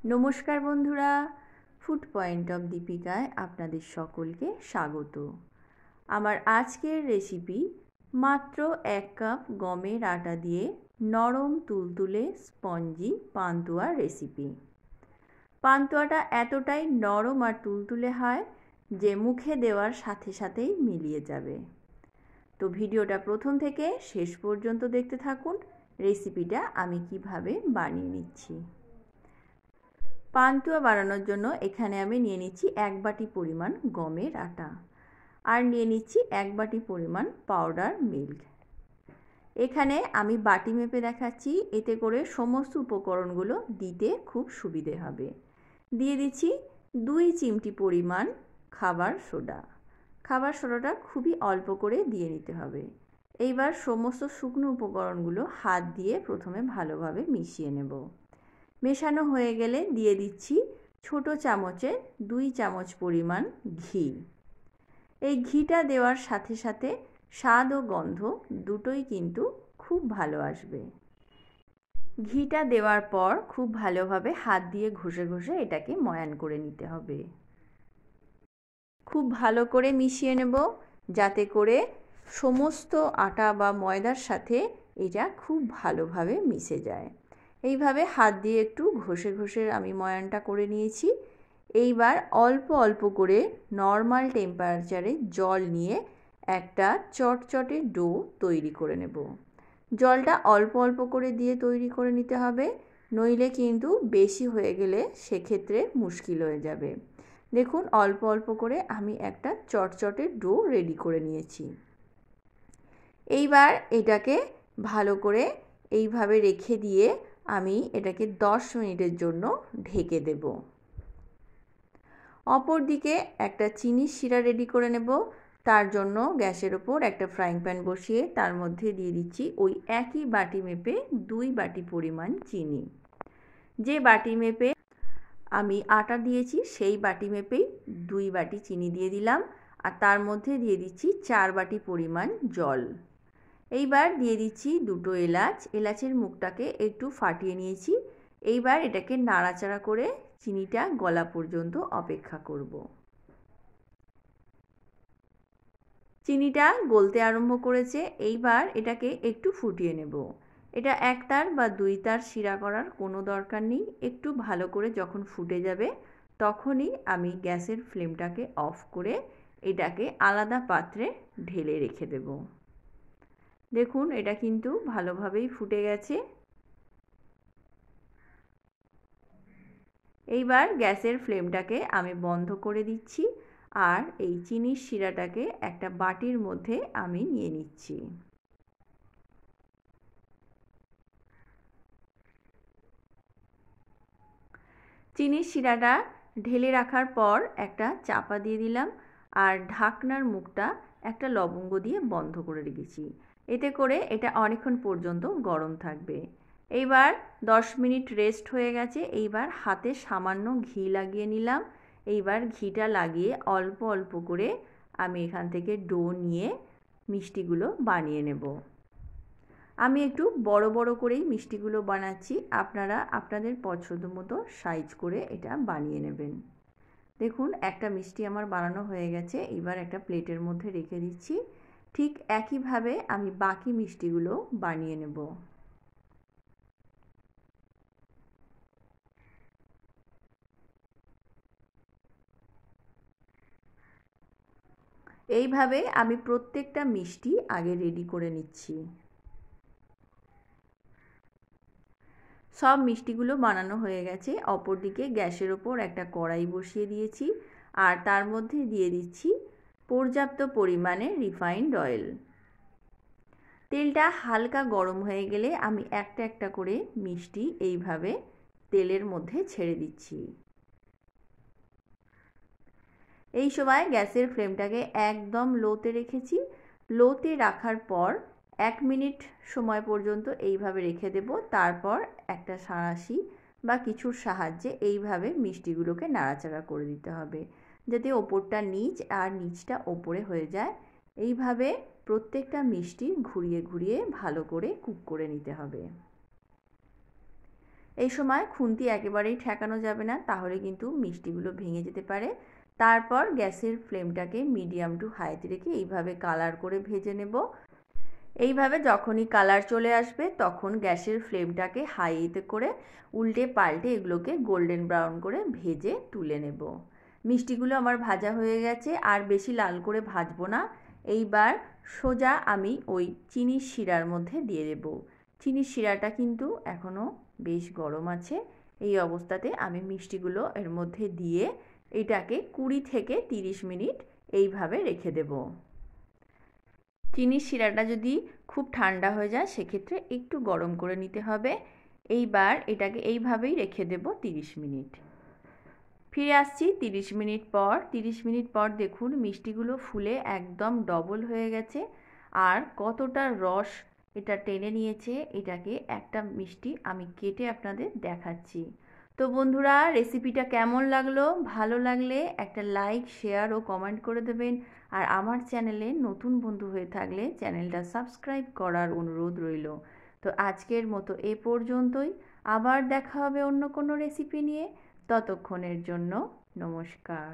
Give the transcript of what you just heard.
নমস্কার বন্ধুরা, food point of দীপিকায় আপনাদের সকলকে স্বাগত। আমার আজকের রেসিপি মাত্র 1 কাপ গমের আটা দিয়ে নরম তুলতুলে স্পঞ্জি পান্তুয়া রেসিপি। পান্তুয়াটা এতটাই নরম আর তুলতুলে হয় যে মুখে দেওয়ার সাথে সাথেই মিলিয়ে যাবে। তো ভিডিওটা প্রথম থেকে শেষ পর্যন্ত দেখতে থাকুন রেসিপিটা আমি কিভাবে বানিয়ে নিচ্ছি। পান্তুয়া বানানোর জন্য এখানে আমি নিয়ে নিচ্ছি 1 বাটি পরিমাণ গমের আটা আর নিয়ে নিচ্ছি 1 বাটি পরিমাণ পাউডার মিল্ক। এখানে আমি বাটি মেপে দেখাচ্ছি, এতে করে সমস্ত উপকরণগুলো দিতে খুব সুবিধে হবে। দিয়ে দিচ্ছি 2 চিমটি পরিমাণ খাবার সোডা। খাবার সোডাটা খুবই অল্প করে দিয়ে নিতে হবে। এইবার সমস্ত শুকনো উপকরণগুলো হাত দিয়ে প্রথমে ভালোভাবে মিশিয়ে নেব। মেশানো হয়ে গেলে দিয়ে দিচ্ছি ছোট চামচের 2 চামচ পরিমাণ ঘি। এই ঘিটা দেওয়ার সাথে সাথে স্বাদ ও গন্ধ দুটোই কিন্তু খুব ভালো আসবে। ঘিটা দেওয়ার পর খুব ভালোভাবে হাত দিয়ে ঘষে ঘষে এটাকে ময়ান করে নিতে হবে। খুব ভালো করে মিশিয়ে নেব যাতে করে সমস্ত আটা বা ময়দার সাথে এটা খুব ভালোভাবে মিশে যায়। এইভাবে হাত দিয়ে একটু ঘষে ঘষে আমি ময়ানটা করে নিয়েছি। এইবার অল্প অল্প করে নর্মাল টেম্পারেচারে জল নিয়ে একটা চটচটে ডো তৈরি করে নেব। জলটা অল্প অল্প করে দিয়ে তৈরি করে নিতে হবে, নইলে কিন্তু বেশি হয়ে গেলে সেক্ষেত্রে মুশকিল হয়ে যাবে। দেখুন অল্প অল্প করে আমি একটা চটচটে ডো রেডি করে নিয়েছি। এইবার এটাকে ভালো করে এইভাবে রেখে দিয়ে আমি এটাকে 10 মিনিটের জন্য ঢেকে দেব। অপর দিকে একটা চিনির শিরা রেডি করে নেব। তার জন্য গ্যাসের ওপর একটা ফ্রাইং প্যান বসিয়ে তার মধ্যে দিয়ে দিচ্ছি ওই একই বাটি মেপে 2 বাটি পরিমাণ চিনি। যে বাটি মেপে আমি আটা দিয়েছি সেই বাটি মেপেই 2 বাটি চিনি দিয়ে দিলাম আর তার মধ্যে দিয়ে দিচ্ছি 4 বাটি পরিমাণ জল। এইবার দিয়ে দিচ্ছি 2টো এলাচ। এলাচের মুখটাকে একটু ফাটিয়ে নিয়েছি। এইবার এটাকে নাড়াচাড়া করে চিনিটা গলা পর্যন্ত অপেক্ষা করব। চিনিটা গলতে আরম্ভ করেছে। এইবার এটাকে একটু ফুটিয়ে নেব। এটা 1 তার বা 2 তার শিরা করার কোনো দরকার নেই। একটু ভালো করে যখন ফুটে যাবে তখনই আমি গ্যাসের ফ্লেমটাকে অফ করে এটাকে আলাদা পাত্রে ঢেলে রেখে দেব। দেখুন এটা কিন্তু ভালোভাবেই ফুটে গেছে। এইবার গ্যাসের ফ্লেমটাকে আমি বন্ধ করে দিচ্ছি আর এই চিনির শিরাটাকে একটা বাটির মধ্যে আমি নিয়ে নিচ্ছি। চিনির শিরাটা ঢেলে রাখার পর একটা চাপা দিয়ে দিলাম আর ঢাকনার মুখটা একটা লবঙ্গ দিয়ে বন্ধ করে রেখেছি। এতে করে এটা অনেকক্ষণ পর্যন্ত গরম থাকবে। এইবার 10 মিনিট রেস্ট হয়ে গেছে। এইবার হাতে সামান্য ঘি লাগিয়ে নিলাম। এইবার ঘিটা লাগিয়ে অল্প অল্প করে আমি এখান থেকে ডো নিয়ে মিষ্টিগুলো বানিয়ে নেব। আমি একটু বড় বড় করেই মিষ্টিগুলো বানাচ্ছি, আপনারা আপনাদের পছন্দ মতো সাইজ করে এটা বানিয়ে নেবেন। দেখুন একটা মিষ্টি আমার বানানো হয়ে গেছে। এবার একটা প্লেটের মধ্যে রেখে দিচ্ছি। ঠিক একইভাবে আমি বাকি মিষ্টিগুলো বানিয়ে নেব। এইভাবে আমি প্রত্যেকটা মিষ্টি আগে রেডি করে নিচ্ছি। সব মিষ্টিগুলো বানানো হয়ে গেছে। অপরদিকে গ্যাসের ওপর একটা কড়াই বসিয়ে দিয়েছি আর তার মধ্যে দিয়ে দিচ্ছি পর্যাপ্ত পরিমাণে রিফাইন্ড অয়েল। তেলটা হালকা গরম হয়ে গেলে আমি একটা একটা করে মিষ্টি এইভাবে তেলের মধ্যে ছেড়ে দিচ্ছি। এই সময় গ্যাসের ফ্লেমটাকে একদম লোতে রেখেছি। লোতে রাখার পর 1 মিনিট সময় পর্যন্ত এইভাবে রেখে দেব। তারপর একটা সাঁড়াশি বা কিছুর সাহায্যে এইভাবে মিষ্টিগুলোকে নাড়াচাড়া করে দিতে হবে যাতে ওপরটা নিচ আর নিচটা ওপরে হয়ে যায়। এইভাবে প্রত্যেকটা মিষ্টি ঘুরিয়ে ঘুরিয়ে ভালো করে কুক করে নিতে হবে। এই সময় খুন্তি একেবারেই ঠেকানো যাবে না, তাহলে কিন্তু মিষ্টিগুলো ভেঙে যেতে পারে। তারপর গ্যাসের ফ্লেমটাকে মিডিয়াম টু হাইতে রেখে এইভাবে কালার করে ভেজে নেব। এইভাবে যখনই কালার চলে আসবে তখন গ্যাসের ফ্লেমটাকে হাইতে করে উল্টে পাল্টে এগুলোকে গোল্ডেন ব্রাউন করে ভেজে তুলে নেব। মিষ্টিগুলো আমার ভাজা হয়ে গেছে, আর বেশি লাল করে ভাজবো না। এইবার সোজা আমি ওই চিনির শিরার মধ্যে দিয়ে দেব। চিনির শিরাটা কিন্তু এখনও বেশ গরম আছে। এই অবস্থাতে আমি মিষ্টিগুলো এর মধ্যে দিয়ে এটাকে 20 থেকে 30 মিনিট এইভাবে রেখে দেব। চিনির শিরাটা যদি খুব ঠান্ডা হয়ে যায় সেক্ষেত্রে একটু গরম করে নিতে হবে। এইবার এটাকে এইভাবেই রেখে দেব 30 মিনিট। ফিরে আসছি 30 মিনিট পর। 30 মিনিট পর দেখুন মিষ্টিগুলো ফুলে একদম ডবল হয়ে গেছে, আর কতটা রস এটা টেনে নিয়েছে। এটাকে একটা মিষ্টি আমি কেটে আপনাদের দেখাচ্ছি। তো বন্ধুরা, রেসিপিটা কেমন লাগলো? ভালো লাগলে একটা লাইক, শেয়ার ও কমেন্ট করে দেবেন। আর আমার চ্যানেলে নতুন বন্ধু হয়ে থাকলে চ্যানেলটা সাবস্ক্রাইব করার অনুরোধ রইল। তো আজকের মতো এ পর্যন্তই। আবার দেখা হবে অন্য কোনো রেসিপি নিয়ে। ততক্ষণের জন্য নমস্কার।